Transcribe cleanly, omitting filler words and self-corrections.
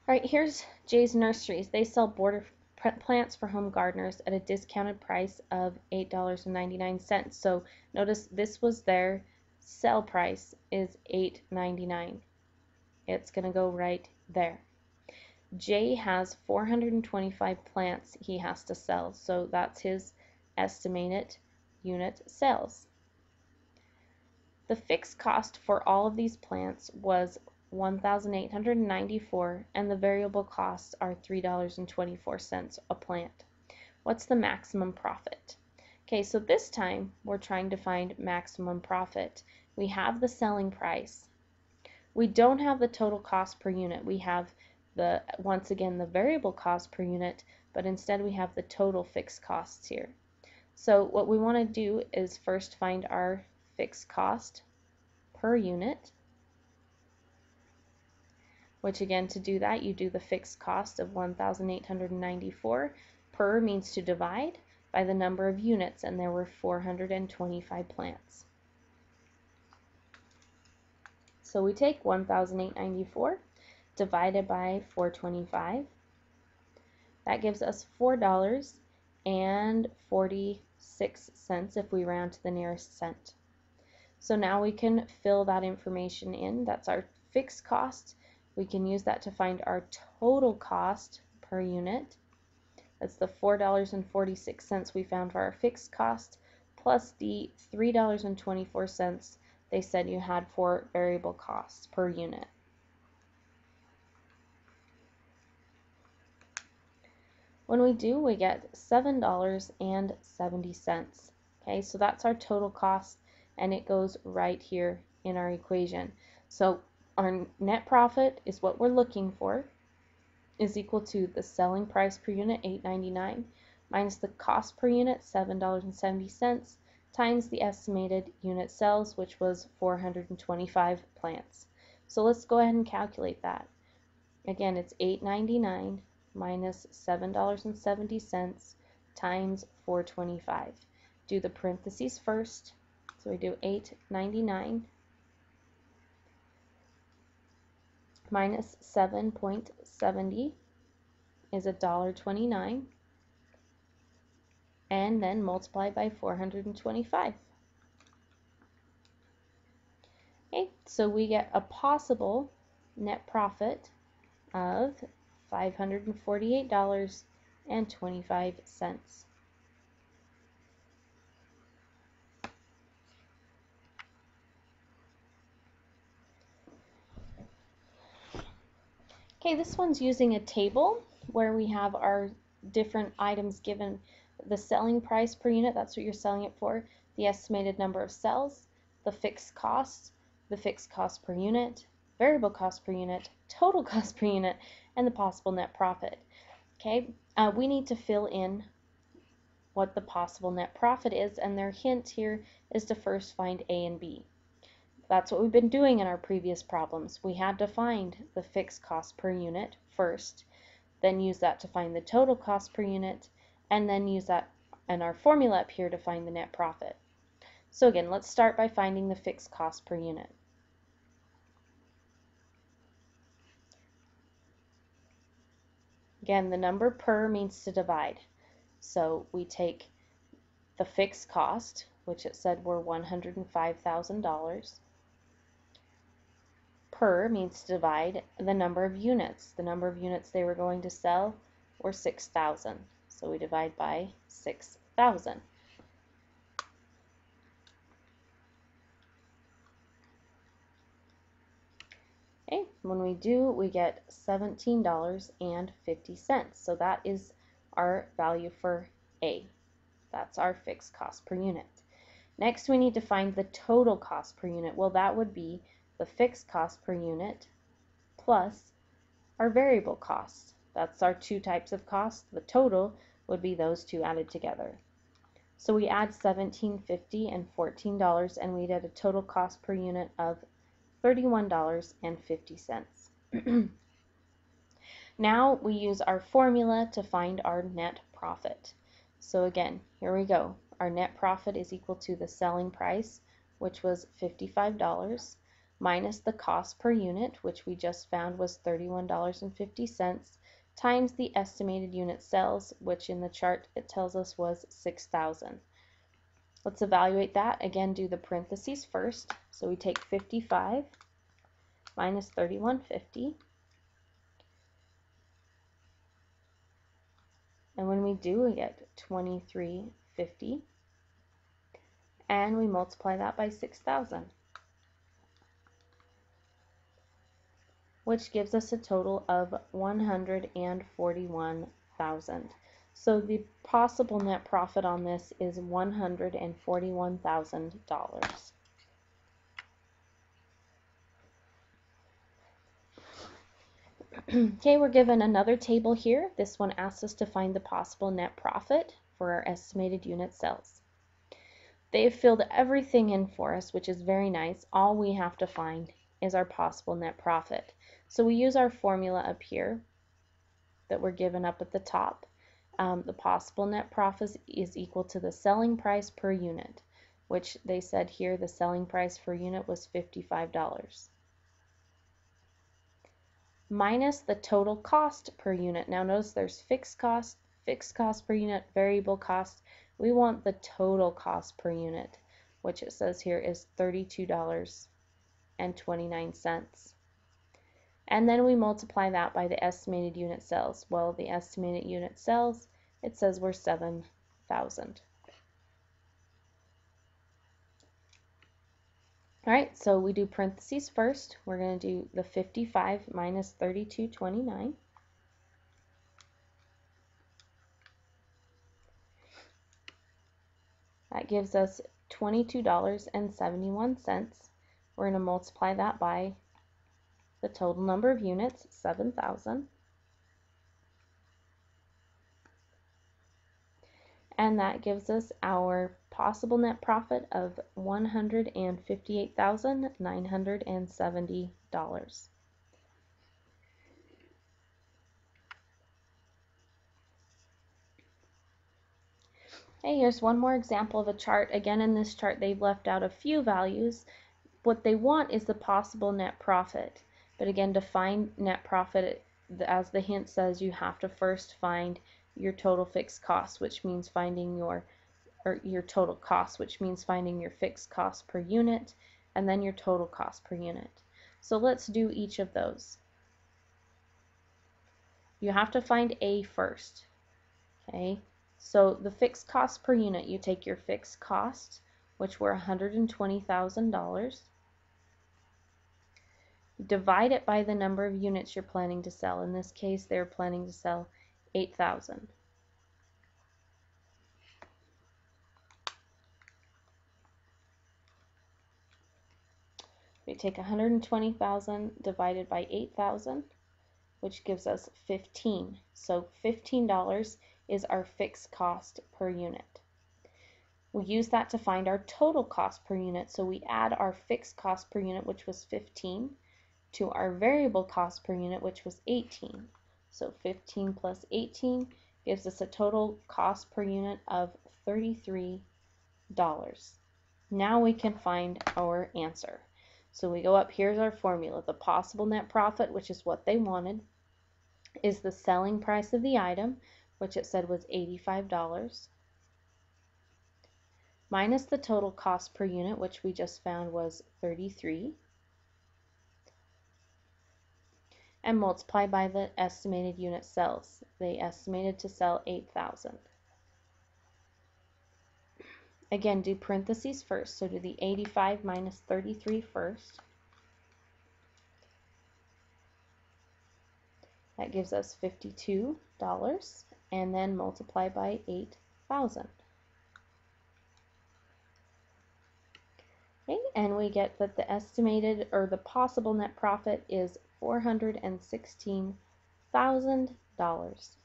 All right, here's Jay's Nurseries. They sell border plants for home gardeners at a discounted price of $8.99. So notice this was their sell price is $8.99. It's going to go right there. Jay has 425 plants he has to sell, so that's his estimated unit sales. The fixed cost for all of these plants was $1,894, and the variable costs are $3.24 a plant. What's the maximum profit? Okay, so this time we're trying to find maximum profit. We have the selling price. We don't have the total cost per unit. We have once again the variable cost per unit, but instead we have the total fixed costs here. So what we want to do is first find our fixed cost per unit, which again, to do that, you do the fixed cost of 1,894. Per means to divide by the number of units, and there were 425 plants. So we take 1,894 divided by 425. That gives us $4.46 if we round to the nearest cent. So now we can fill that information in. That's our fixed cost. We can use that to find our total cost per unit. That's the $4.46 we found for our fixed cost, plus the $3.24 they said you had for variable costs per unit. When we do, we get $7.70. Okay, so that's our total cost, and it goes right here in our equation. So our net profit is what we're looking for, is equal to the selling price per unit, $8.99, minus the cost per unit, $7.70, times the estimated unit sales, which was 425 plants. So let's go ahead and calculate that. Again, it's $8.99 minus $7.70 times 425. Do the parentheses first. So we do $8.99 minus 7.70 is $1.29, and then multiply by 425. Okay, so we get a possible net profit of $548.25. Okay, this one's using a table where we have our different items given the selling price per unit, that's what you're selling it for, the estimated number of cells, the fixed cost per unit, variable cost per unit, total cost per unit, and the possible net profit. Okay, we need to fill in what the possible net profit is, and their hint here is to first find A and B. That's what we've been doing in our previous problems. We had to find the fixed cost per unit first, then use that to find the total cost per unit, and then use that in our formula up here to find the net profit. So again, let's start by finding the fixed cost per unit. Again, the number per means to divide. So we take the fixed cost, which it said were $105,000. Per means to divide the number of units. The number of units they were going to sell were 6,000. So we divide by 6,000. Okay, when we do, we get $17.50. So that is our value for A. That's our fixed cost per unit. Next, we need to find the total cost per unit. Well, that would be the fixed cost per unit plus our variable costs. That's our two types of costs. The total would be those two added together. So we add $17.50 and $14, and we get a total cost per unit of $31.50. Now we use our formula to find our net profit. So again, here we go. Our net profit is equal to the selling price, which was $55, minus the cost per unit, which we just found was $31.50, times the estimated unit sales, which in the chart it tells us was 6,000. Let's evaluate that. Again, do the parentheses first. So we take 55 minus 31.50. And when we do, we get 23.50. And we multiply that by 6,000, which gives us a total of 141,000. So the possible net profit on this is $141,000. Okay, we're given another table here. This one asks us to find the possible net profit for our estimated unit sales. They've filled everything in for us, which is very nice. All we have to find is our possible net profit. So we use our formula up here that we're given up at the top. The possible net profit is equal to the selling price per unit, which they said here the selling price per unit was $55. Minus the total cost per unit. Now notice there's fixed cost per unit, variable cost. We want the total cost per unit, which it says here is $32.29. And then we multiply that by the estimated unit sales. Well, the estimated unit sales, it says we're 7,000. All right, so we do parentheses first. We're going to do the 55 minus 32.29. That gives us $22.71. We're going to multiply that by the total number of units, 7,000. And that gives us our possible net profit of $158,970. Okay, here's one more example of a chart. Again, in this chart, they've left out a few values. What they want is the possible net profit. But again, to find net profit, as the hint says, you have to first find your total fixed cost, which means finding your total cost, which means finding your fixed cost per unit, and then your total cost per unit. So let's do each of those. You have to find A first. Okay, so the fixed cost per unit, you take your fixed cost, which were $120,000. Divide it by the number of units you're planning to sell. In this case, they're planning to sell 8,000. We take 120,000 divided by 8,000, which gives us 15. So $15 is our fixed cost per unit. We use that to find our total cost per unit. So we add our fixed cost per unit, which was 15, to our variable cost per unit, which was 18. So 15 plus 18 gives us a total cost per unit of $33. Now we can find our answer. So we go up, here's our formula. The possible net profit, which is what they wanted, is the selling price of the item, which it said was $85, minus the total cost per unit, which we just found was 33, and multiply by the estimated unit sales. They estimated to sell 8,000. Again, do parentheses first, so do the 85 minus 33 first. That gives us $52, and then multiply by 8,000. Okay, and we get that the estimated, or the possible net profit is $416,000.